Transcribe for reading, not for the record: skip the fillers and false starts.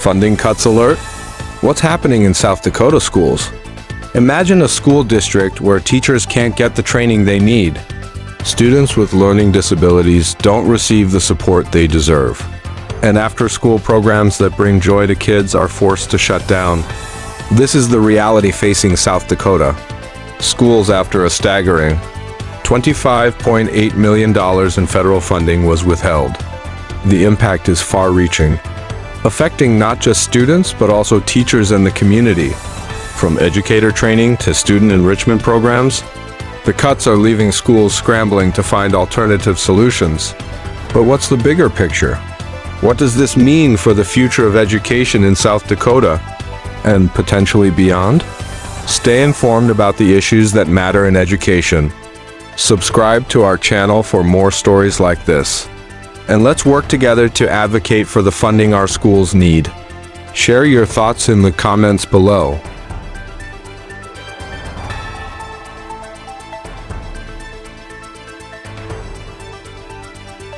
Funding cuts alert? What's happening in South Dakota schools? Imagine a school district where teachers can't get the training they need. Students with learning disabilities don't receive the support they deserve. And after-school programs that bring joy to kids are forced to shut down. This is the reality facing South Dakota. Schools after a staggering $25.8 million in federal funding was withheld. The impact is far-reaching, affecting not just students but also teachers and the community. From educator training to student enrichment programs, the cuts are leaving schools scrambling to find alternative solutions. But what's the bigger picture? What does this mean for the future of education in South Dakota and potentially beyond? Stay informed about the issues that matter in education. Subscribe to our channel for more stories like this. And let's work together to advocate for the funding our schools need. Share your thoughts in the comments below.